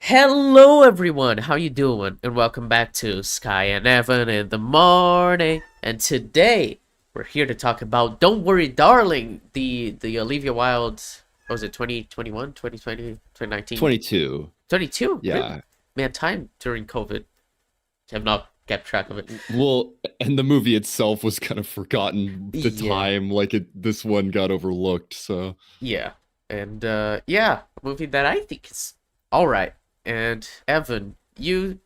Hello everyone, how you doing? And welcome back to Skye and Evan in the morning. And today we're here to talk about Don't Worry Darling, the Olivia Wilde, what was it, 2021, 2020, 2019? 22. 22? Really? Yeah. Man, time during COVID. I have not kept track of it. Well, and the movie itself was kind of forgotten the Yeah, time, like this one got overlooked. So, yeah. And yeah, a movie that I think is alright. And Evan, you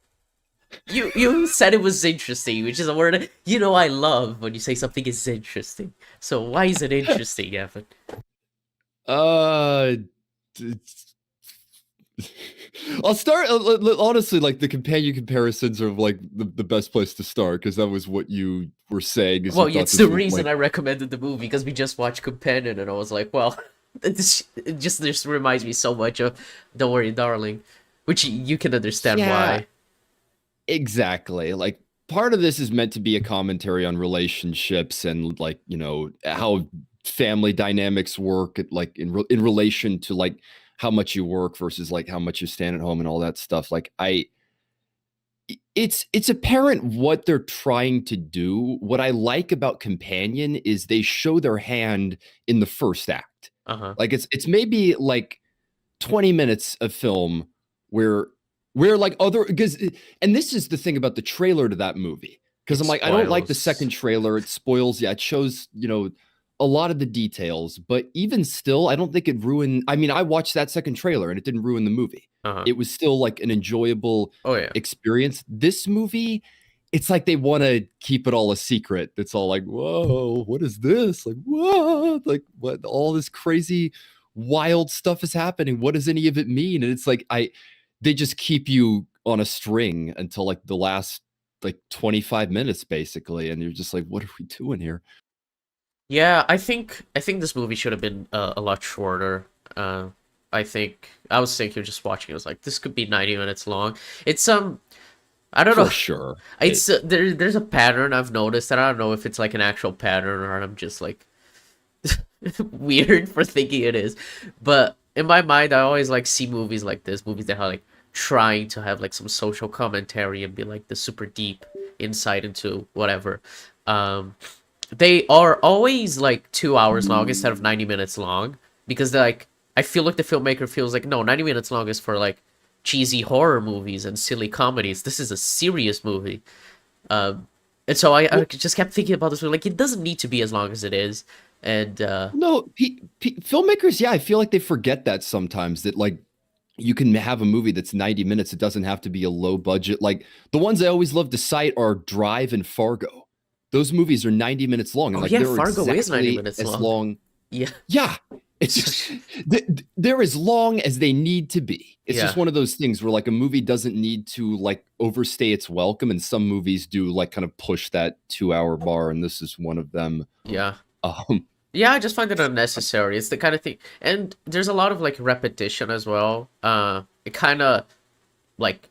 said it was interesting, which is a word I love when you say something is interesting. So why is it interesting, Evan? uh, it's- I'll start honestly. Like the companion comparisons are like the best place to start because that was what you were saying. Is you Well, yeah, thought it's the this was reason like I recommended the movie because we just watched Companion, and I was like, well, it just reminds me so much of Don't Worry, Darling, which you can understand yeah, why. exactly. Like part of this is meant to be a commentary on relationships and like how family dynamics work like in relation to like how much you work versus like how much you stand at home and all that stuff. Like it's apparent what they're trying to do. What I like about Companion is they show their hand in the first act. Uh huh. Like it's maybe like 20 minutes of film where like other because and this is the thing about the trailer to that movie because It I'm like I don't like the spoils. second trailer. It spoils. Yeah, it shows a lot of the details, but even still I don't think it ruined. I mean, I watched that second trailer and it didn't ruin the movie. Uh huh. It was still like an enjoyable Oh yeah. experience. This movie, it's like they want to keep it all a secret. It's all like, whoa, what is this? Like, what? Like, what? All this crazy, wild stuff is happening. What does any of it mean? And it's like, they just keep you on a string until like the last like 25 minutes, basically. And you're just like, what are we doing here? Yeah, I think this movie should have been a lot shorter. Uh, I think I was thinking just watching. I was like, this could be 90 minutes long. It's I don't know. For sure. It's there's a pattern I've noticed, and I don't know if it's like an actual pattern or I'm just like weird for thinking it is. But in my mind, I always like see movies like this, movies that are like trying to have like some social commentary and be like the super deep insight into whatever. Um, they are always like 2 hours long instead of 90 minutes long because they're like I feel like the filmmaker feels like no, 90 minutes long is for like cheesy horror movies and silly comedies. This is a serious movie. Um, and so I Well, just kept thinking about this movie like it doesn't need to be as long as it is. And no, filmmakers, yeah, I feel like they forget that sometimes that like you can have a movie that's 90 minutes. It doesn't have to be a low budget. Like the ones I always love to cite are Drive and Fargo. Those movies are 90 minutes long and oh like yeah, they're Fargo is 90 exactly minutes as long. long. Yeah. Yeah. It's they're as long as they need to be. It's just Yeah. one of those things where like a movie doesn't need to like overstay its welcome. And some movies do like kind of push that 2 hour bar. And this is one of them. Yeah. Um, Yeah, I just find it unnecessary. It's the kind of thing, and there's a lot of like repetition as well. It kind of like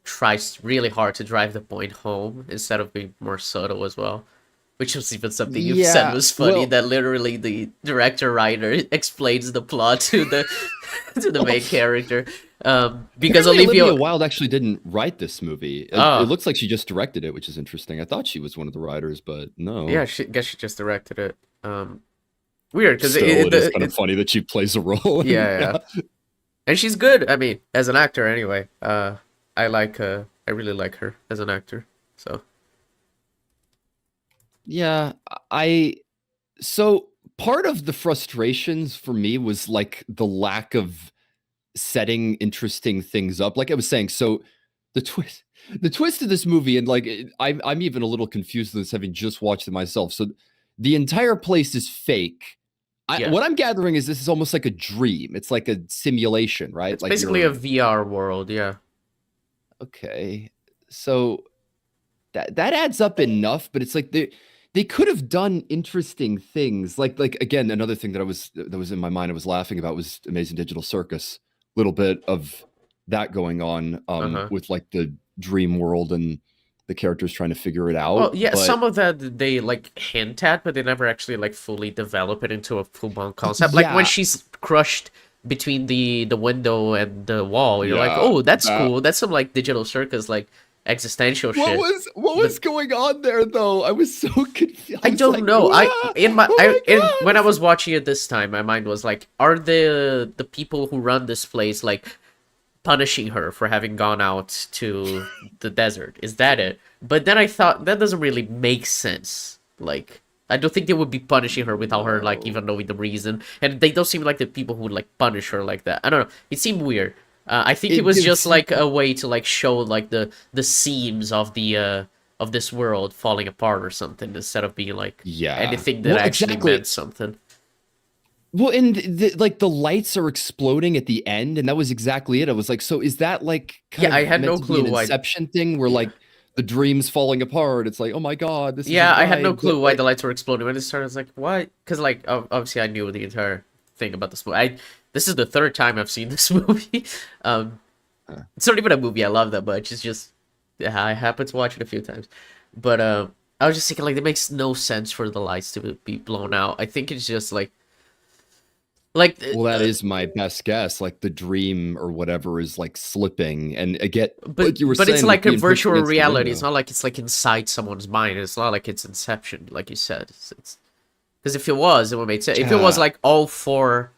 tries really hard to drive the point home instead of being more subtle as well. Which was even something you said yeah. was funny Well, that literally the director writer explains the plot to the to the main character. Because apparently, Olivia Olivia, Wilde actually didn't write this movie. It oh looks like she just directed it, which is interesting. I thought she was one of the writers, but yeah, no. she guess she just directed it. Weird because Still, it is kind of it's funny that she plays a role. yeah, And yeah, yeah, and she's good. I mean, as an actor anyway. I really like her as an actor. So yeah. I so part of the frustrations for me was like the lack of setting interesting things up. Like I was saying, so the twist, the twist of this movie, and like I'm even a little confused with this, having just watched it myself. So the entire place is fake. yeah, What I'm gathering is this is almost like a dream. It's like a simulation, right? it's Like basically a you're VR world. Yeah, okay. So that adds up enough, but it's like they could have done interesting things. Like again, another thing that was in my mind I was laughing about was Amazing Digital Circus. Little bit of that going on uh huh. with like the dream world and the characters trying to figure it Well, out. yeah, But some of that they like hint at, but they never actually like fully develop it into a full-blown concept. Like when yeah, she's crushed between the window and the wall. You're like, Yeah, oh, that's that cool. That's some like digital circus, like existential shit. what But was going on there though? I was so confused. I I was don't like, know. I "Whoa, in my oh I my in when I god!" was watching it this time, my mind was like, are the people who run this place like punishing her for having gone out to the desert? Is that it? But then I thought that doesn't really make sense. Like, I don't think they would be punishing her without her like No, even knowing the reason, and they don't seem like the people who would like punish her like that. I don't know. It seemed weird. I think it it was did just seem like a way to like show like the seams of this world falling apart or something instead of being like yeah. anything that Well, actually meant exactly. something. Well, and like the lights are exploding at the end, and that was exactly it. I was like, so is that like kind Yeah, I of had meant no to be an clue why. Inception thing where Yeah. like the dream's falling apart? It's like, oh my god, this Yeah, isn't I had no right. But clue why the lights were exploding. When it started, I was like, "What?" Because like obviously I knew the entire thing about this movie. This is the third time I've seen this movie. Um, uh, it's not even a movie I love that much. It's just yeah, I happened to watch it a few times. But I was just thinking like it makes no sense for the lights to be blown out. I think it's just like well, that is my best guess. Like the dream or whatever is like slipping, and again, like you were but it's saying, with like a being pushed virtual against the reality. It's window. not like it's like inside someone's mind. It's not like it's Inception, like you said. It's because if it was, it would make sense. If it was Yeah, like all for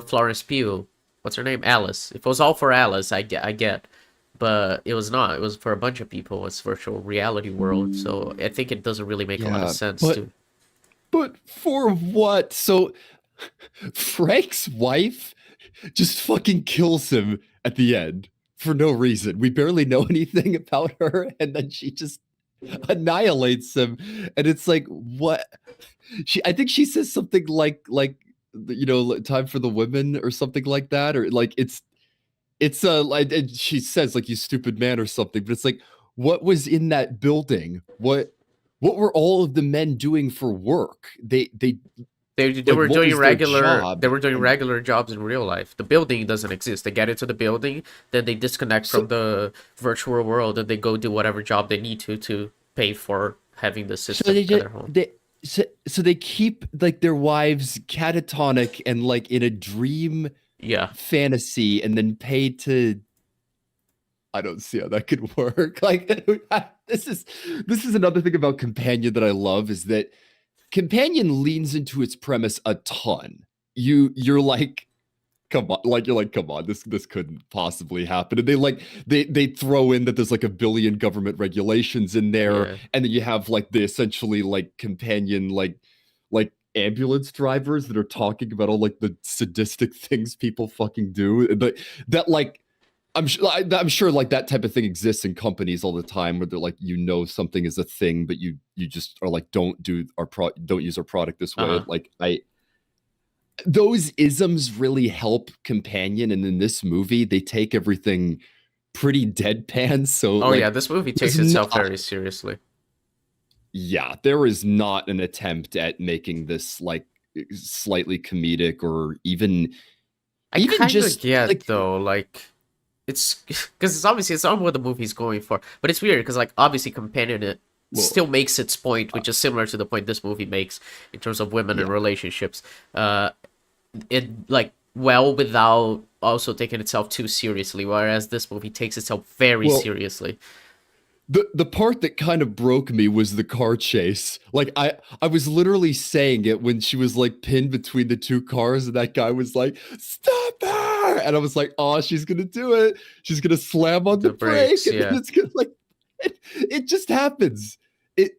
Florence Pugh, what's her name, Alice. If it was all for Alice, I get. But it was not. It was for a bunch of people. It's virtual reality world. So I think it doesn't really make a lot of yeah, sense to. but for what? So Frank's wife just fucking kills him at the end for no reason. We barely know anything about her, and then she just annihilates him. And it's like, what? I think she says something like time for the women or something like that, or like it's like, and she says like, you stupid man or something. But it's like, what was in that building? What were all of the men doing for work? They They like, were what doing was their regular job? they were doing And regular jobs in real life. The building doesn't exist. They get into the building, then they disconnect so from the virtual world, and they go do whatever job they need to pay for having the so system they at just their home. so they keep like their wives catatonic and like in a dream Yeah. fantasy, and then pay to. I don't see how that could work. Like this is another thing about Companion that I love is that Companion leans into its premise a ton. You're like, come on, like you're like, come on, this couldn't possibly happen. And they throw in that there's like a billion government regulations in there, Yeah. and then you have like the essentially like Companion like ambulance drivers that are talking about all like the sadistic things people fucking do. But that like I'm sure like that type of thing exists in companies all the time where they're like, something is a thing, but you just are like, don't use our product this way. Uh-huh. Like I those isms really help Companion, and in this movie they take everything pretty deadpan. So Oh yeah, like this movie there's takes itself not very seriously. yeah, there is not an attempt at making this like slightly comedic or even I kind of just get like though, like it's because it's not what the movie's going for, but it's weird because like obviously Companion it well still makes its point, uh, which is similar to the point this movie makes in terms of women and yeah. relationships. Uh, it like well without also taking itself too seriously, whereas this movie takes itself very Well, seriously. the part that kind of broke me was the car chase. Like I was literally saying it when she was like pinned between the two cars, and that guy was like, "Stop her!" And I was like, "Oh, she's gonna do it. She's gonna slam on the The brake, breaks, and then yeah. it's gonna like it just happens. It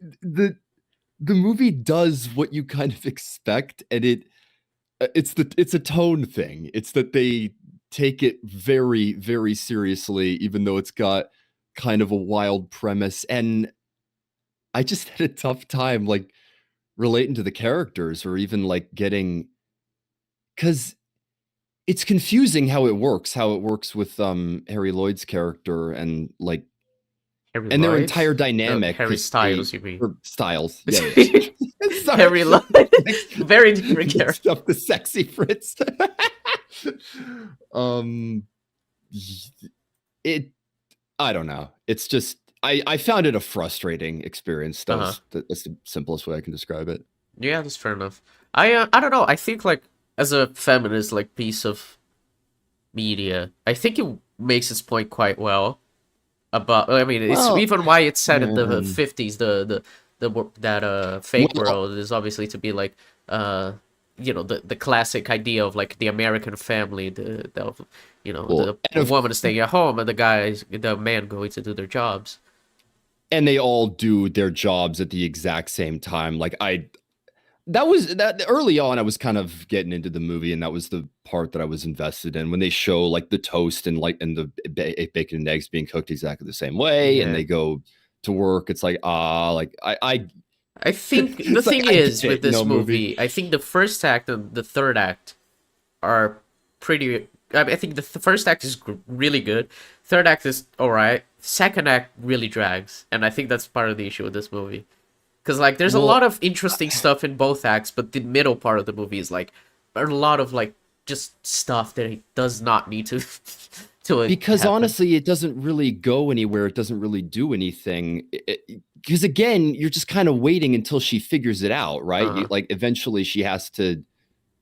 the movie does what you kind of expect, and it's a tone thing. It's that they take it very, very seriously, even though it's got kind of a wild premise. And I just had a tough time like relating to the characters or even like getting because it's confusing how it works with Harry Lloyd's character and like Harry and their Lloyd, entire no dynamic Harry because they Styles, you mean? or styles. Yeah, yeah. Sorry. Harry Lloyd, Mixed, very different character. mixed up the sexy Fritz. um it I don't know. It's just I found it a frustrating experience. Uh huh. That's the simplest way I can describe it. Yeah, that's fair enough. I don't know. I think like as a feminist like piece of media. I think it makes its point quite well about. I mean, it's Well, even why it's set in the um, 50s. That fake well, world is obviously to be like the classic idea of like the American family, well, the and of woman staying at home and the man going to do their jobs. and they all do their jobs at the exact same time. Like that was that early on I was kind of getting into the movie, and that was the part that I was invested in when they show like the toast and the bacon and eggs being cooked exactly the same way, and Yeah. they go to work. It's like like I I think the it's like thing I get is it, with this movie. movie, I think the first act and the third act are pretty. I mean, I think the first act is really good. Third act is all right. Second act really drags, and I think that's part of the issue with this movie. Because like, there's a lot Well, of interesting stuff in both acts, but the middle part of the movie is like a lot of like just stuff that it does not need to to because happen. honestly, it doesn't really go anywhere. It doesn't really do anything. Because again, you're just kind of waiting until she figures it out, right? Uh, Like eventually she has to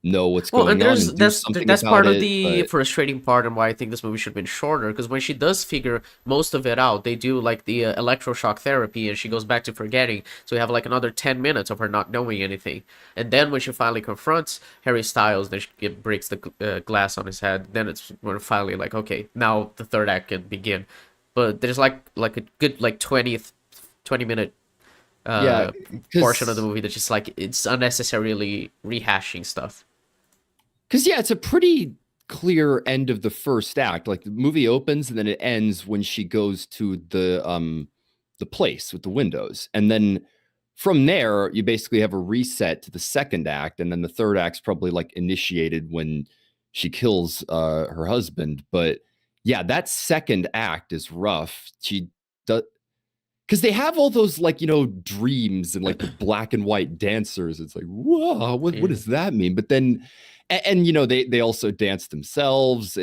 know what's Well, and going on there's and do something that's about part of it. the But frustrating part, and why I think this movie should have been shorter. Because when she does figure most of it out, they do like the electroshock therapy, and she goes back to forgetting. So we have like another 10 minutes of her not knowing anything, and then when she finally confronts Harry Styles, then she breaks the glass on his head. Then it's when finally like, okay, now the third act can begin. But there's like a good like 20 minute yeah, uh portion of the because movie that's just like it's unnecessarily rehashing stuff. yeah, it's a pretty clear end of the first act. Like the movie opens and then it ends when she goes to the place with the windows. And then from there, you basically have a reset to the second act, and then the third act's probably like initiated when she kills her husband. But yeah, that second act is rough. She does because they have all those like dreams and like the black and white dancers. It's like, whoa, what Yeah. does that mean? But then and they also dance themselves.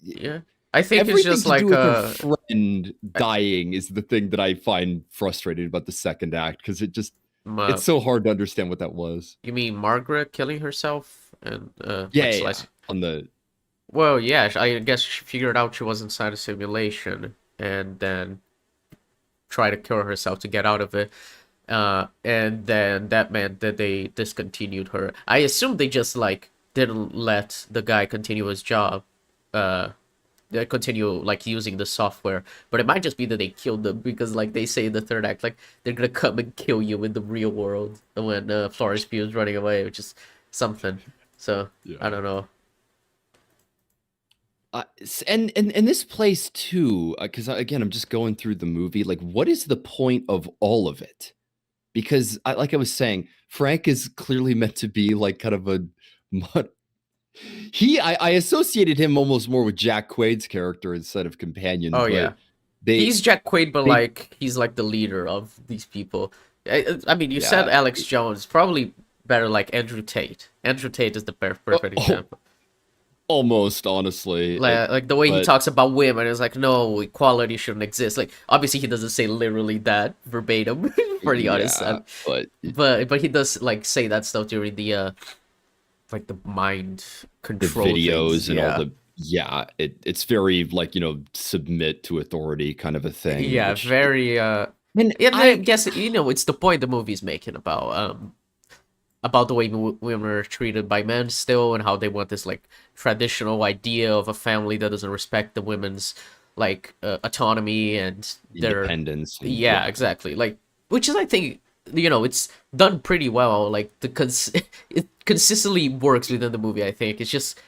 Yeah. I think it's Everything just to do like with her friend uh, dying is the thing that I find frustrating about the second act, because uh it's so hard to understand what that was. you mean Margaret killing herself and Yeah, like yeah, yeah. slice. On the Well, yeah, I guess she figured out she was inside a simulation and then tried to kill herself to get out of it. And then that meant that they discontinued her. I assume they just like didn't let the guy continue his job. Uh they continue like using the software, but it might just be that they killed them because like they say in the third act, like they're gonna come and kill you in the real world when Florence Pugh is running away, which is something. So I yeah. don't know. And this place too, because again, I'm just going through the movie. Like, what is the point of all of it? Because like I was saying, Frank is clearly meant to be like kind of a I associated him almost more with Jack Quaid's character instead of companion, Oh but yeah, they he's Jack Quaid, but they like he's like the leader of these people. I mean, you said yeah Alex Jones, probably better like Andrew Tate. Andrew Tate is the perfect oh, example. almost honestly, Like the way he but talks about women is like, no, equality shouldn't exist. Like obviously he doesn't say literally that verbatim for the audience, yeah, but but he does like say that stuff during the like the mind the control things. videos and all Yeah, it's very like submit to authority kind of a thing, yeah, which very. and And I I guess it's the point the movie's making about the way women are treated by men still, and how they want this like traditional idea of a family that doesn't respect the women's like autonomy and their. independence and Yeah, yeah. exactly, like, which is, I think, it's done pretty well, like it consistently works within the movie. I think it's just,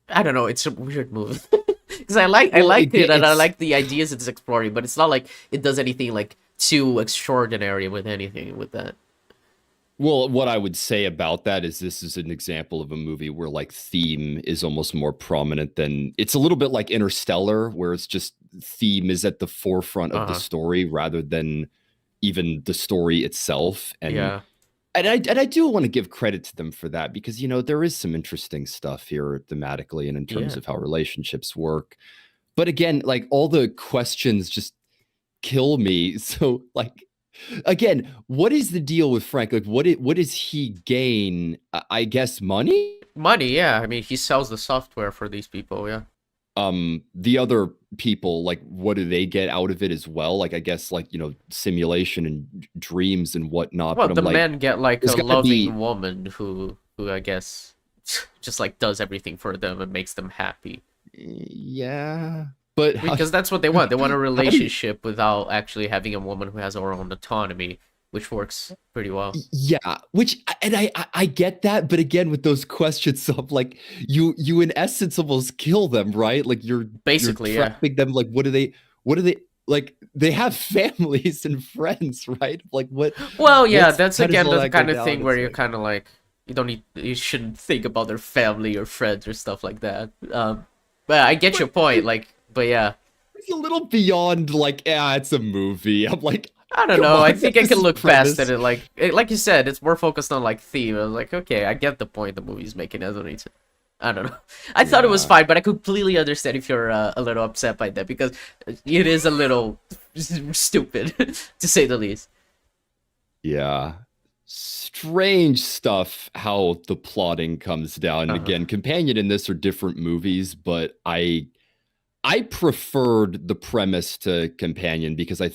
I don't know, it's a weird movie because I Well, liked it and I it's like the ideas it's exploring, but it's not like it does anything like too extraordinary with anything with that. Well, what I would say about that is this is an example of a movie where like theme is almost more prominent than it's a little bit like Interstellar, where it's just theme is at the forefront of the Uh-huh. story rather than even the story itself. Yeah. And I do want to give credit to them for that, because there is some interesting stuff here thematically and in terms Yeah. of how relationships work. But again, like all the questions just kill me. So like again, what is the deal with Frank? Like what does he gain? I guess money? Money, yeah. I mean, he sells the software for these people, yeah. The other people, like, what do they get out of it as well? Like, I guess, like, simulation and dreams and whatnot. Well, But the I'm like, men get like there's a got to loving be, woman who I guess just like does everything for them and makes them happy. yeah. But Because that's what they want. They want a how do you, relationship without actually having a woman who has her own autonomy, which works pretty well. yeah, which and I get that, but again with those questions of like you in essence almost kill them, right? Like you're Basically, yeah. trapping them. Like what do they like? They have families and friends, right? Like Well, yeah, what's that's how does again all the that go kind of down? thing where It's you're like kind of like you shouldn't think about their family or friends or stuff like that. But I get but your point. Like, but yeah, it's a little beyond like, yeah, it's a movie. I'm like, I don't come know. I on, think I this can is look past premise. it. Like you said, it's more focused on like theme. I was like, okay, I get the point the movie's making. I don't need to. I don't know. I thought it was Yeah, fine, but I completely understand if you're a little upset by that because it is a little stupid to say the least. yeah. Strange stuff how the plotting comes down. And Uh-huh. again, Companion and this are different movies, but I preferred the premise to Companion because I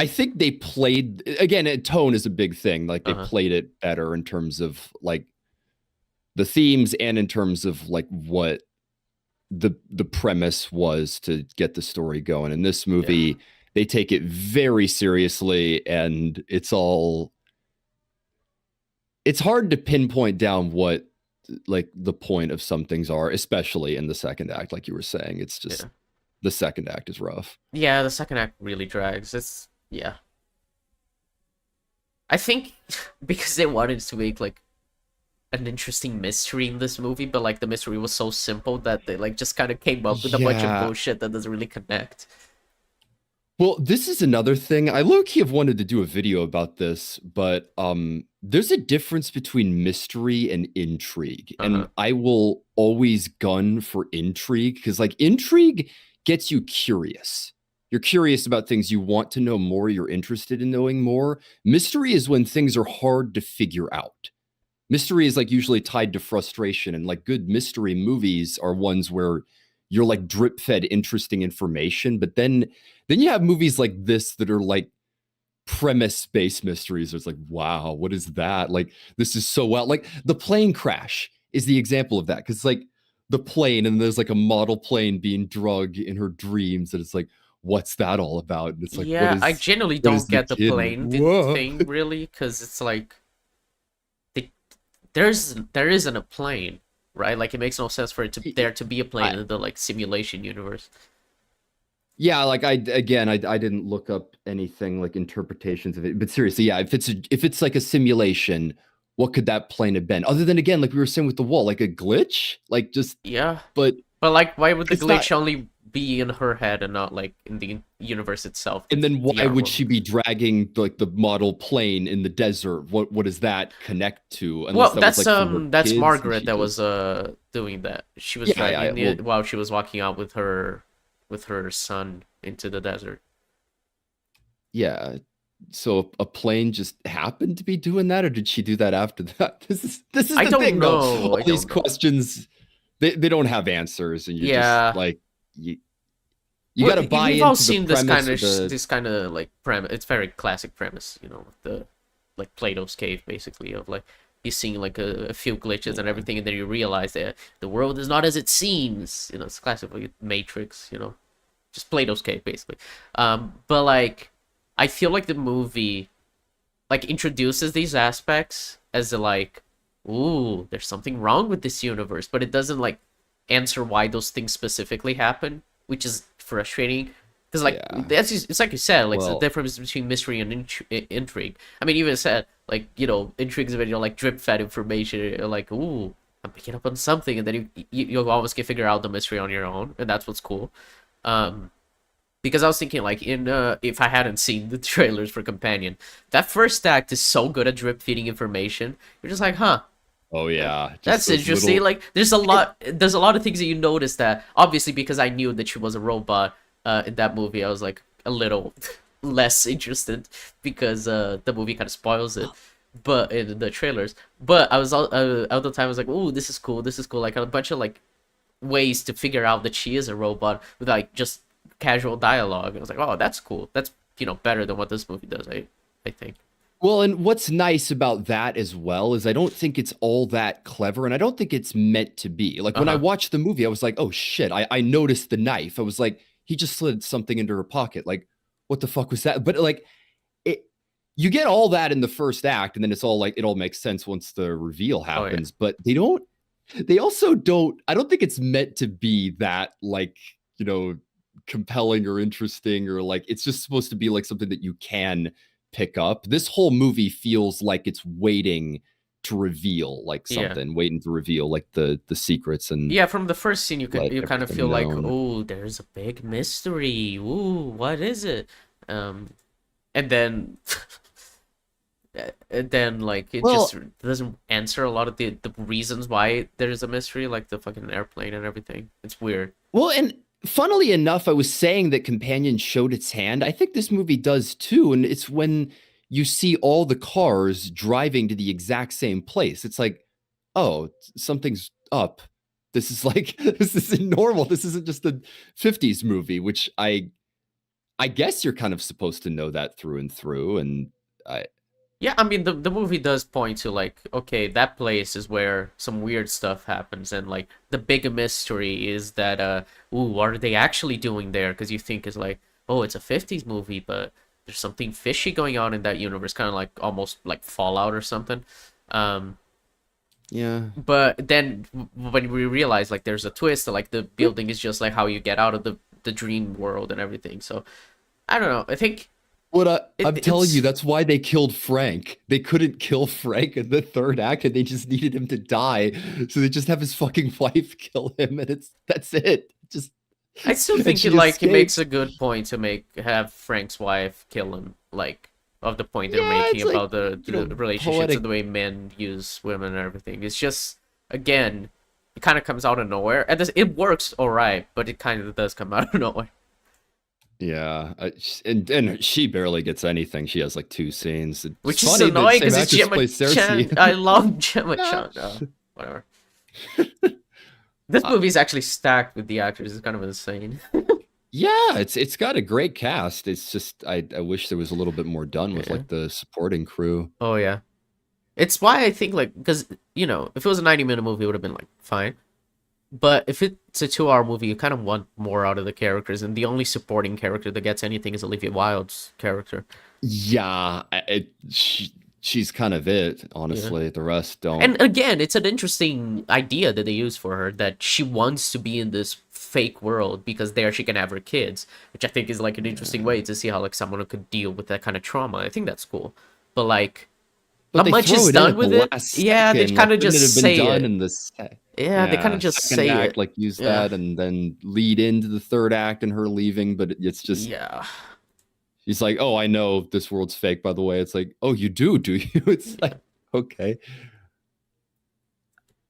think they played again, tone is a big thing. Like they Uh-huh. played it better in terms of like the themes and in terms of like what the premise was to get the story going. In this Yeah. movie, they take it very seriously and it's hard to pinpoint down what like the point of some things are, especially in the second act, like you were saying. It's just Yeah. the second act is rough. Yeah, the second act really drags. It's yeah. I think because they wanted to make like an interesting mystery in this movie, but like the mystery was so simple that they like just kind of came up with a bunch of Yeah. bullshit that doesn't really connect. Well, this is another thing. I low-key have wanted to do a video about this, but there's a difference between mystery and intrigue. Uh-huh. And I will always gun for intrigue because like intrigue gets you curious. You're curious about things, you want to know more, you're interested in knowing more. Mystery is when things are hard to figure out. Mystery is like usually tied to frustration, and like good mystery movies are ones where you're like drip fed interesting information, but then you have movies like this that are like premise based mysteries. It's like, wow, what is that? Like, this is so well. Like, the plane crash is the example of that because, like, the plane, and there's like a model plane being drug in her dreams, and it's like, what's that all about? And it's like, Yeah, I genuinely what is don't the get the kid? Like, plane whoa. thing really, because it's like they, there isn't a plane, right? Like it makes no sense for it to there to be a plane I, in the like simulation universe. yeah, like I didn't look up anything like interpretations of it, but seriously, yeah, if it's like a simulation, what could that plane have been? Other than again, like we were saying with the wall, like a glitch, like just Yeah, but but like, why would the it's not. glitch only be in her head and not like in the universe itself, the And then why VR would world? she be dragging like the model plane in the desert? What does that connect to? Unless Well, that was like for her that's kids and Margaret she that was just doing that. She was yeah, dragging well, it while she was walking out with her son into the desert. yeah. So a plane just happened to be doing that, or did she do that after that? This is I the don't thing though. know. All I these don't know. questions they don't have answers, and you're just Yeah. like you Well, got to buy we've all into the seen premise or the this kind of like premise. It's very classic premise, you know, the like Plato's cave, basically, of like you seeing like a few glitches and yeah everything, and then you realize that the world is not as it seems. You know, it's classically Matrix. You know, just Plato's cave, basically. But like, I feel like the movie like introduces these aspects as a like, ooh, there's something wrong with this universe, but it doesn't like answer why those things specifically happen, which is frustrating. Because like yeah. it's like you said, like the Well, difference between mystery and intrigue. I mean, even said like intrigues when you're like drip fed information. You're like, ooh, I'm picking up on something, and then you almost can figure out the mystery on your own, and that's what's cool. Um, because I was thinking like in if I hadn't seen the trailers for Companion, that first act is so good at drip feeding information. You're just like, huh, oh yeah, just that's those interesting. little Like there's a lot of things that you notice that obviously because I knew that she was a robot in that movie, I was like a little less interested because the movie kind of spoils it. but in the trailers. But I was all at the time I was like, "Ooh, this is cool. This is cool." Like a bunch of like ways to figure out that she is a robot with like just casual dialogue. I was like, "Oh, that's cool. That's better than what this movie does." I think. Well, and what's nice about that as well is I don't think it's all that clever, and I don't think it's meant to be. Like Uh when I huh. watched the movie, I was like, oh shit, I noticed the knife. I was like, he just slid something into her pocket. Like, what the fuck was that? But like it you get all that in the first act, and then it's all like it all makes sense once the reveal Oh yeah. happens. But they also don't, I don't think it's meant to be that like, you know, compelling or interesting, or like it's just supposed to be like something that you can pick up. This whole movie feels like it's waiting to reveal like Yeah. something, waiting to reveal like the secrets and Yeah, from the first scene, let you kind of everything feel like, known. oh, there's a big mystery. Ooh, what is it? Um, and then and then like it just Well, doesn't answer a lot of the reasons why there's a mystery, like the fucking airplane and everything. It's weird. well, and funnily enough, I was saying that Companion showed its hand. I think this movie does too, and it's when you see all the cars driving to the exact same place. It's like, oh, something's up. This is like this isn't normal. This isn't just a 50s movie, which I guess you're kind of supposed to know that through and through. And I Yeah, I mean the movie does point to like, okay, that place is where some weird stuff happens, and like the big mystery is that ooh, what are they actually doing there? Because you think it's like, oh, it's a 50s movie, but there's something fishy going on in that universe, kind of like almost like Fallout or something. Um, yeah. but then when we realize like there's a twist, like the building is just like how you get out of the dream world and everything. So I don't know. I think What I'm telling you, it's that's why they killed Frank. They couldn't kill Frank in the third act, and they just needed him to die. So they just have his fucking wife kill him, and that's it. Just I still and think she it makes a escapes. good point to have Frank's wife kill him, like of the point they're Yeah, making it's like about the relationships and poetic. the way men use women and everything. It's just again, it kind of comes out of nowhere, and it works all right, but it kind of does come out of nowhere, Yeah, and she barely gets anything. She has like two scenes. It's which is funny the annoying same because it's actress Gemma plays Chan. Cersei. I love Gemma Chan. Whatever. This Uh, movie is actually stacked with the actors. It's kind of insane. yeah, it's got a great cast. It's just I wish there was a little bit more done with Yeah. like the supporting crew. Oh yeah. It's why I think like because if it was a 90-minute movie, it would have been like fine. But if it's a 2-hour movie, you kind of want more out of the characters, and the only supporting character that gets anything is Olivia Wilde's character. Yeah, she's kind of it, Yeah. honestly. The rest don't. And again, it's an interesting idea that they use for her that she wants to be in this fake world because there she can have her kids, which I think is like an interesting Yeah. way to see how like someone could deal with that kind of trauma. I think that's cool. But like But not they much throw is it in done at the with it. last Yeah, they second. Like, kind of couldn't it have just been say done it. in the Yeah, they kind of yeah, just second say act? it. Like use Yeah. that and then lead into the third act and her leaving. But it's just Yeah. she's like, oh, I know this world's fake. By the way, it's like, oh, you do you? It's Yeah. like, okay,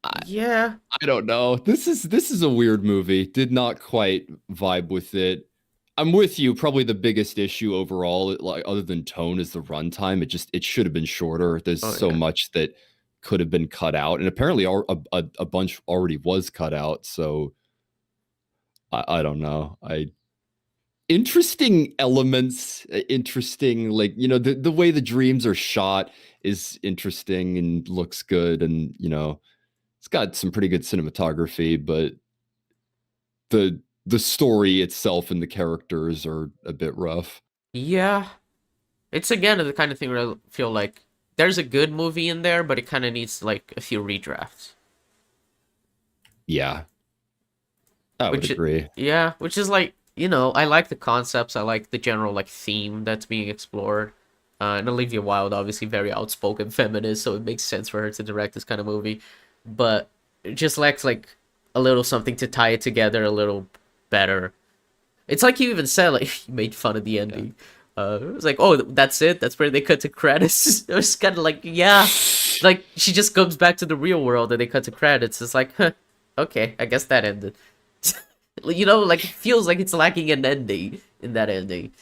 I Yeah. I don't know. This is a weird movie. Did not quite vibe with it. I'm with you. Probably the biggest issue overall, like other than tone, is the runtime. It should have been shorter. There's Oh so yeah. much that could have been cut out, and apparently a bunch already was cut out. So I don't know. I interesting elements, interesting like the way the dreams are shot is interesting and looks good, and it's got some pretty good cinematography, but the story itself and the characters are a bit rough. Yeah. It's again the kind of thing where I feel like there's a good movie in there, but it kind of needs like a few redrafts. Yeah, I would Which, agree. yeah, which is like I like the concepts, I like the general like theme that's being explored. And Olivia Wilde, obviously very outspoken feminist, so it makes sense for her to direct this kind of movie. But it just lacks like a little something to tie it together a little better. It's like you even said, like you made fun of the Yeah. ending. It was like, oh, that's it. That's where they cut to credits. It was kind of like, yeah, like she just comes back to the real world and they cut to credits. It's like, huh, okay, I guess that ended. Like it feels like it's lacking an ending in that ending.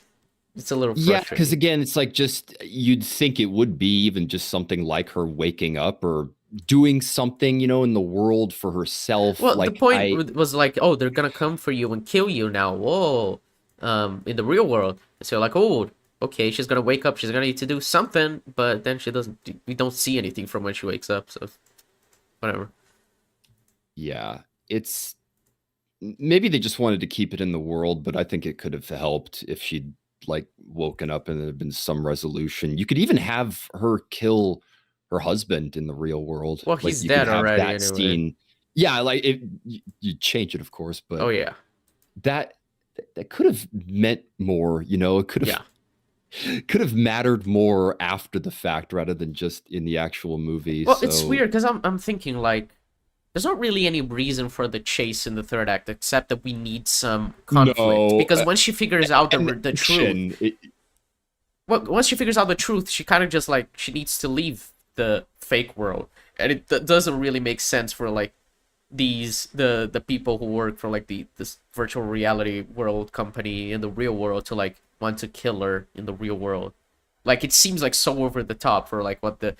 It's a little Yeah, because frustrating. again, it's like just you'd think it would be even just something like her waking up or doing something, in the world for herself. Well, the Like point I was like, oh, they're gonna come for you and kill you now. Whoa, in the real world. So like, oh, okay, she's gonna wake up. She's gonna need to do something, but then she doesn't. We don't see anything from when she wakes up. So whatever. yeah, it's maybe they just wanted to keep it in the world, but I think it could have helped if she'd like woken up and there had been some resolution. You could even have her kill her husband in the real world. Well, Like he's you could dead have already that anyway. scene. Yeah, like you change it, of course, Oh but yeah, that that could have meant more. It yeah. could have mattered more after the fact rather than just in the actual movie. Well, it's So weird because I'm thinking like there's not really any reason for the chase in the third act except that we need some conflict. no, Because once she figures out and the truth, action. well, once she figures out the truth, she kind of just like she needs to leave the fake world, and it doesn't really make sense for like the people who work for like this virtual reality world company in the real world to like want to kill her in the real world. Like it seems like so over the top for like what the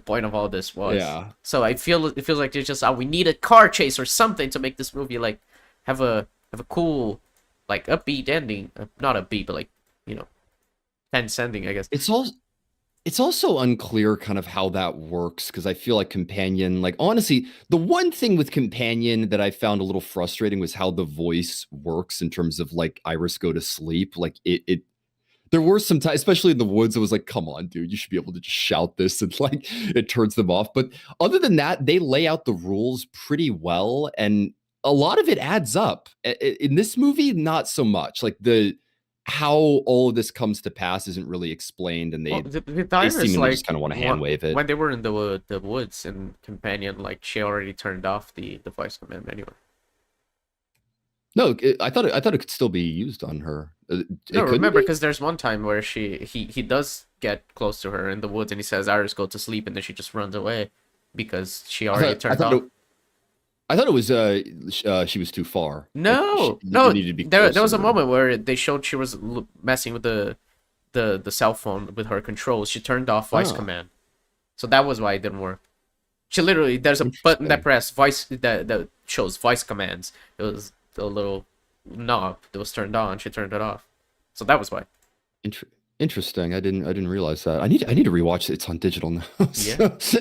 point of all this was. Yeah, So it feels like it's just we need a car chase or something to make this movie like have a cool like upbeat ending, not upbeat but like you know tense ending I guess. it's also unclear kind of how that works because I feel like Companion, like honestly, the one thing with Companion that I found a little frustrating was how the voice works in terms of like Iris go to sleep. Like it there were some times, especially in the woods, it was like, come on, dude, you should be able to just shout this and like it turns them off. But other than that, they lay out the rules pretty well, and a lot of it adds up. In this movie, not so much. Like the how all of this comes to pass isn't really explained, and Well, they the they Iris seemingly just like kind of want to hand wave it. when they were in the woods and companion like she already turned off the voice command anyway. No, I thought it could still be used on her. No, It couldn't remember be. because there's one time where he does get close to her in the woods and he says Iris go to sleep and then she just runs away because she I already thought I turned thought off. it, I thought it was she was too far. Like No, it no, needed to be there was a closer. moment where they showed she was messing with the cell phone with her controls. She turned off voice Oh, command, so that was why it didn't work. She literally there's a button that interesting. press voice that shows voice commands. It was a little knob that was turned on. She turned it off, so that was why. Inter- Interesting. I didn't realize that. I need to rewatch it. It's on digital now. Yeah. So-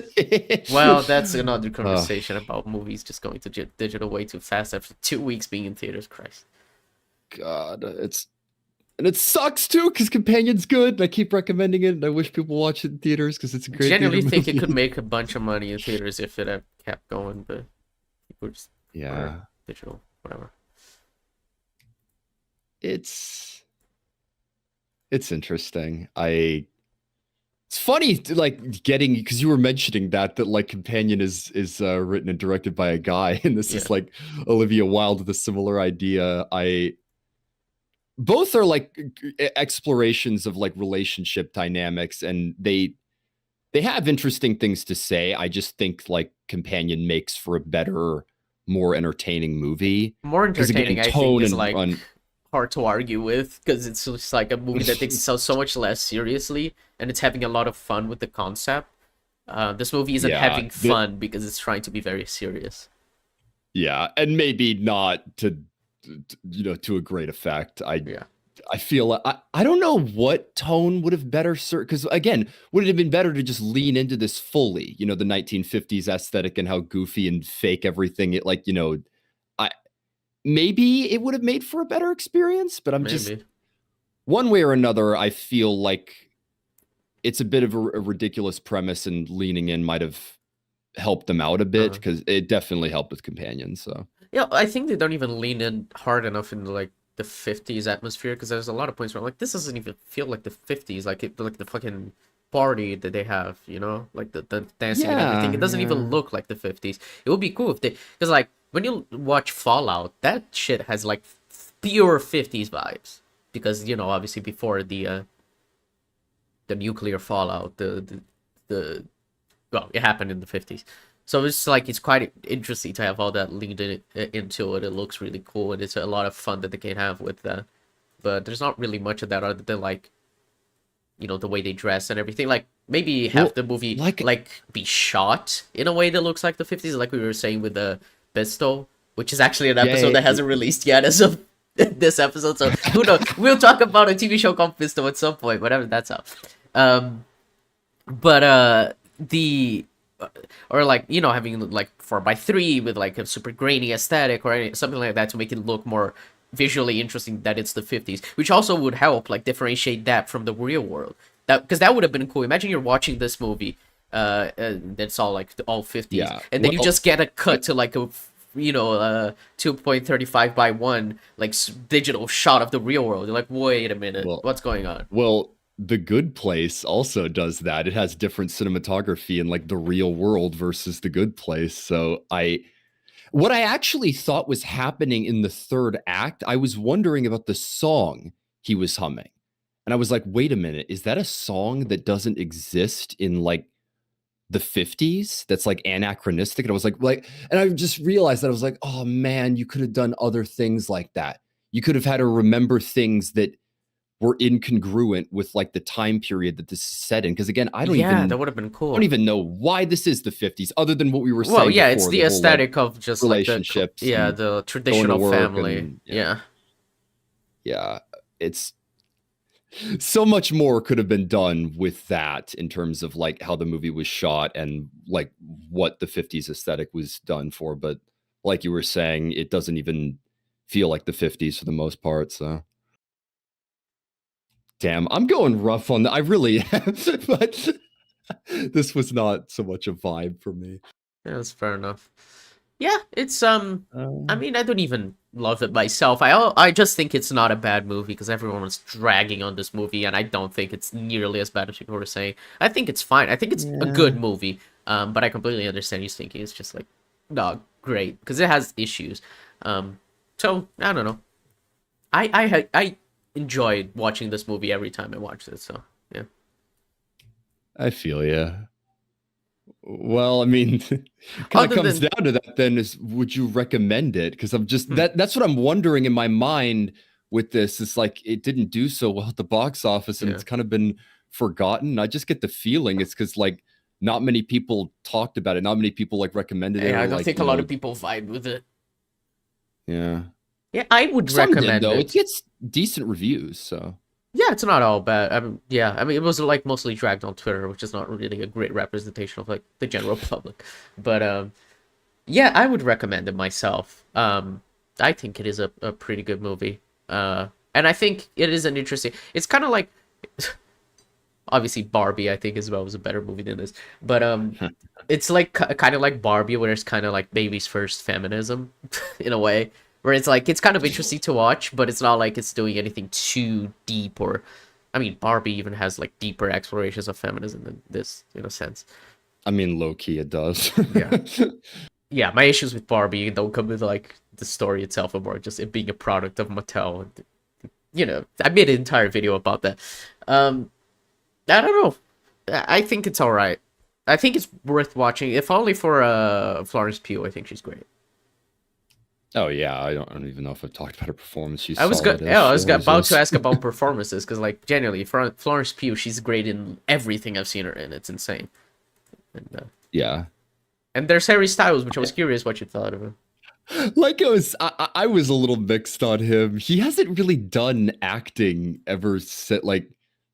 Well, that's another uh, conversation about movies just going to digital way too fast after 2 weeks being in theaters. Christ. God, it sucks too because Companion's good. And I keep recommending it, and I wish people watch it in theaters because it's a great theater Genuinely think it could movie. make a bunch of money in theaters if it had kept going, but people just or Yeah, digital, whatever. it's it's interesting. It's funny like getting because you were mentioning that like Companion is written and directed by a guy, and this Yeah. is like Olivia Wilde with a similar idea. I both are like explorations of like relationship dynamics, and they have interesting things to say. I just think like Companion makes for a better, more entertaining movie More because entertaining, again, I think, tone is and like run. hard to argue with because it's just like a movie that takes itself so much less seriously and it's having a lot of fun with the concept. This movie isn't Yeah, having fun because it's trying to be very serious. yeah, and maybe not to a great effect. Yeah. I feel I don't know what tone would have better served because again, would it have been better to just lean into this fully, the 1950s aesthetic and how goofy and fake everything it like, I maybe it would have made for a better experience, but I'm just Maybe. one way or another, I feel like it's a bit of a ridiculous premise and leaning in might have helped them out a bit Uh, because it definitely helped with companions. So yeah, I think they don't even lean in hard enough into like the 50s atmosphere because there's a lot of points where I'm like this doesn't even feel like the 50s, like the fucking party that they have, like the dancing and everything. yeah, It doesn't even yeah. look like the 50s. It would be cool if they because like when you watch Fallout, that shit has like pure 50s vibes because obviously before the nuclear fallout, the well, it happened in the 50s. So it's like it's quite interesting to have all that linked into it. It looks really cool, and it's a lot of fun that they can have with that. But there's not really much of that other than like the way they dress and everything. Like maybe have Well, the movie like like be shot in a way that looks like the 50s, like we were saying with the Pistol, which is actually an episode yeah, that hasn't released yet as of this episode. So who knows? We'll talk about a TV show called Pistol at some point, whatever that's up. But the or like having like 4:3 with like a super grainy aesthetic or something like that to make it look more visually interesting that it's the 50s, which also would help like differentiate that from the real world. That because that would have been cool. Imagine you're watching this movie that's all like all 50s, yeah. and then you Well, just get a cut to like a 2.35 by 1 like digital shot of the real world. You're like, wait a minute, well, what's going on? well, The Good Place also does that. It has different cinematography in like the real world versus The Good Place. So what I actually thought was happening in the third act, I was wondering about the song he was humming. And I was like, wait a minute, is that a song that doesn't exist in like the 50s? That's like anachronistic. And I was like, and I just realized that I was like, oh man, you could have done other things like that. You could have had to remember things that were incongruent with like the time period that this is set in. Because again, Yeah, that would have been I cool. don't even know why this is the 50s, other than what we were Well, saying yeah, before, it's the the whole like aesthetic of just like relationships the and going to traditional work family. and Yeah. yeah, it's so much more could have been done with that in terms of like how the movie was shot and like what the 50s aesthetic was done for. But like you were saying, it doesn't even feel like the 50s for the most part. So damn, I'm going rough on that. I really am, but this was not so much a vibe for me. Yeah, that's fair enough. Yeah, it's I Um, mean, I don't even love it myself. I just think it's not a bad movie because everyone was dragging on this movie, and I don't think it's nearly as bad as people were saying. I think it's fine. I think it's a yeah. good movie. But I completely understand you thinking it's just like not great because it has issues. So I don't know. I enjoyed watching this movie every time I watched it. So yeah. I feel yeah. Well, I mean, kind of Other comes than down to that then is would you recommend it? Because I'm just hmm, that's what I'm wondering in my mind with this. It's like it didn't do so well at the box office and yeah. it's kind of been forgotten. I just get the feeling it's because like not many people talked about it, not many people like recommended it Yeah, or I don't like, think a lot of people vibe with it. yeah. Yeah, I would Some did recommend though. It it. gets decent reviews, so Yeah, it's not all bad. I mean, yeah, I mean, it was like mostly dragged on Twitter, which is not really a great representation of like the general public. But yeah, I would recommend it myself. I think it is a pretty good movie. And I think it is an interesting. It's kind of like obviously Barbie. I think as well was a better movie than this, but it's like kind of like Barbie, where it's kind of like baby's first feminism, in a way, where it's like it's kind of interesting to watch, but it's not like it's doing anything too deep or, I mean, Barbie even has like deeper explorations of feminism than this, in a sense. I mean low key it does. Yeah, yeah. My issues with Barbie don't come with like the story itself, or more just it being a product of Mattel. And, I made an entire video about that. Um, I don't know. I think it's all right. I think it's worth watching, if only for Florence Pugh. I think she's great. Oh yeah, I don't even know if I've talked about her performance. She's I was solid good. as Yeah, I she was always about to is. ask about performances because, like, genuinely, Florence Pugh, she's great in everything I've seen her in. It's insane. Yeah. And there's Harry Styles, which I was curious what you thought of him. Like I was a little mixed on him. He hasn't really done acting ever since like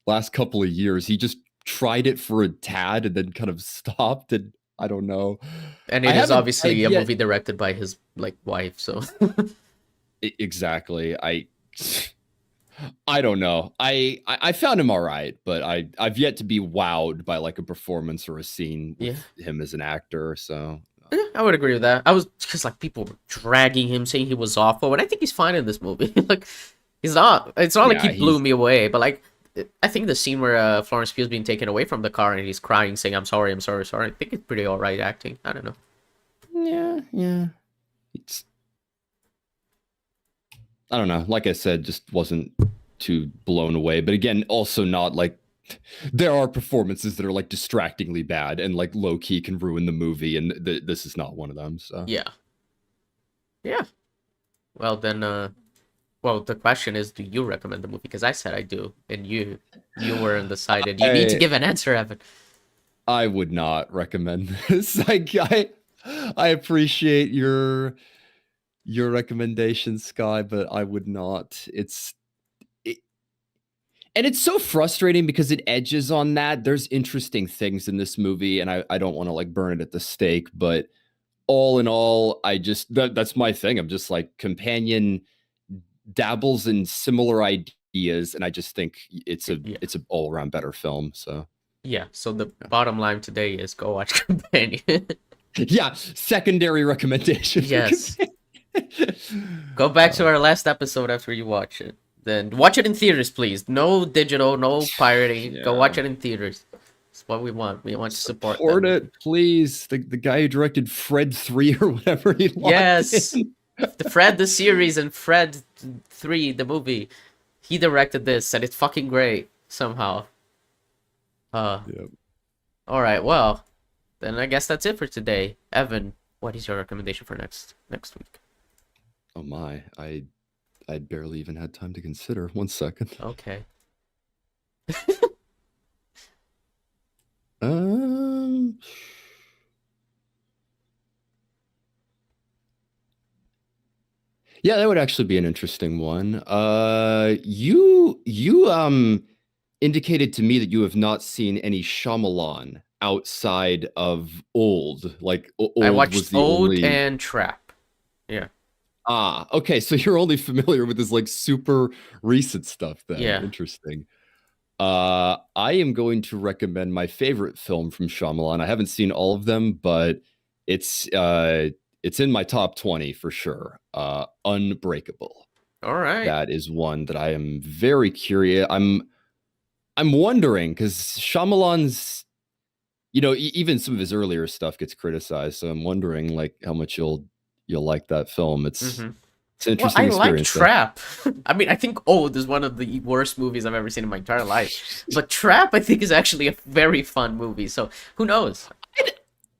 last couple of years. He just tried it for a tad and then kind of stopped. And I don't know. And it is I've obviously a yet movie directed by his like wife, so exactly. I don't know. I found him all right, but I've yet to be wowed by like a performance or a scene yeah. with him as an actor. So Yeah, I would agree with that. I was because like people were dragging him, saying he was awful, and I think he's fine in this movie. Like he's not. It's not like yeah, he blew he's me away, but like I think the scene where Florence Pugh's being taken away from the car and he's crying, saying "I'm sorry, I'm sorry, sorry." I think it's pretty all right acting. I don't know. yeah. It's I don't know. Like I said, just wasn't too blown away. But again, also not like there are performances that are like distractingly bad and like low key can ruin the movie, and this is not one of them. So Yeah, yeah. Well then, Well, the question is, do you recommend the movie? Because I said I do, and you were undecided. You need to I give an answer, Evan. I would not recommend this. I appreciate your recommendation, Skye, but I would not. It, and it's so frustrating because it edges on that. There's interesting things in this movie, and I don't want to like burn it at the stake, but all in all, I just that's my thing. I'm just like Companion dabbles in similar ideas, and I just think Yeah, it's an all around better film. So yeah. So the bottom line today is go watch Companion. yeah, secondary recommendation for Yes. Companion. Go back to our last episode after you watch it. Then watch it in theaters, please. No digital, no pirating. Go watch Yeah. it in theaters. That's what we want. We want to support Support them. it, please. The guy who directed Fred 3 or whatever he locked Yes. in. The Fred the series and Fred 3 the movie. He directed this and it's fucking great somehow. Yep. All right. Well, then I guess that's it for today. Evan, what is your recommendation for next week? Oh my, I barely even had time to consider. 1 second. Okay. Um Yeah, that would actually be an interesting one. You indicated to me that you have not seen any Shyamalan outside of Old. Like I Old watched was the Old only. and Trap. Yeah. Okay, so you're only familiar with this like super recent stuff then. Yeah. Interesting. I am going to recommend my favorite film from Shyamalan. I haven't seen all of them, but it's uh it's in my top 20 for sure. Unbreakable. All right. That is one that I am very curious. I'm wondering because Shyamalan's, even some of his earlier stuff gets criticized, so I'm wondering like how much you'll like that film. It's Mm-hmm. it's an Well, I interesting like experience though. Trap. I mean, I think Old is one of the worst movies I've ever seen in my entire life. But Trap, I think, is actually a very fun movie. So who knows?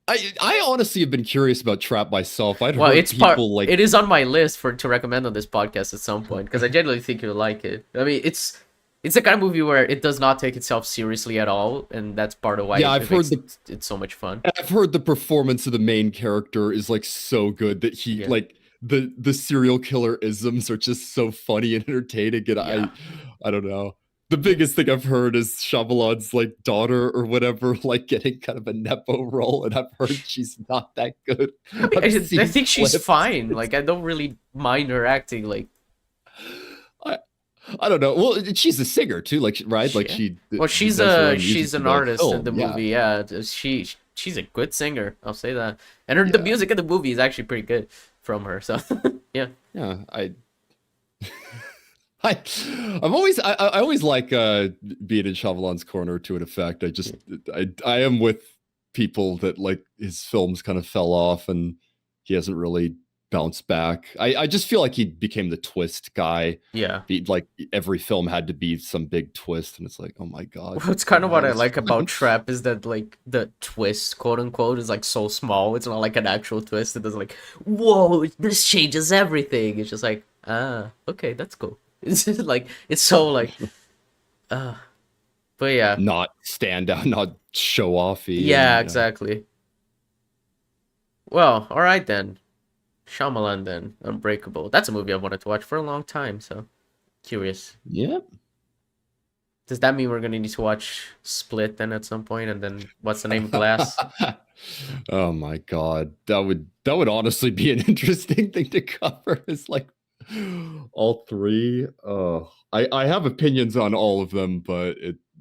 I honestly have been curious about Trap myself. I'd Well, heard people like. it is on my list to recommend on this podcast at some point because I genuinely think you'll like it. I mean, it's the kind of movie where it does not take itself seriously at all, and that's part of why Yeah, it makes it so much fun. I've heard the performance of the main character is like so good that he Yeah, like the serial killer isms are just so funny and entertaining. And yeah. I don't know. The biggest thing I've heard is Shyamalan's like daughter or whatever, like getting kind of a nepo role, and I've heard she's not that good. I mean, I've I seen think she's clips. fine. Like, I don't really mind her acting. Like, I I don't know. Well, she's a singer too, like right? Like yeah. she Well, she does her own music she's for an the artist in film. the Yeah, movie. Yeah, she's a good singer. I'll say that. And the yeah, music in the movie is actually pretty good from her. So yeah. yeah. I I always like being in Shyamalan's corner to an effect. I am with people that like his films kind of fell off and he hasn't really bounced back. I just feel like he became the twist guy. Yeah. Like every film had to be some big twist, and it's like, oh my god, Well, it's kind come of what on, I it's like about fine. Trap is that like the twist, quote unquote, is like so small. It's not like an actual twist. It doesn't like, whoa, this changes everything. It's just like, okay, that's cool. It's just like it's so like, uh, but yeah, Not stand out, not show offy, yeah, and yeah, exactly. Well, all right then. Shyamalan then, Unbreakable. That's a movie I've wanted to watch for a long time. So curious. yeah. Does that mean we're gonna need to watch Split then at some point? And then what's the name of Glass? Oh my god, that would honestly be an interesting thing to cover. Is like all three. I have opinions on all of them, but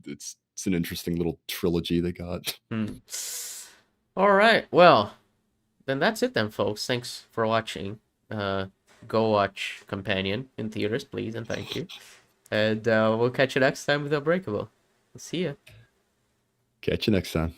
it's an interesting little trilogy they got. Hmm. All right. Well, then that's it then, folks. Thanks for watching. Uh, go watch Companion in theaters, please, and thank you. And we'll catch you next time with Unbreakable. See ya. Catch you next time.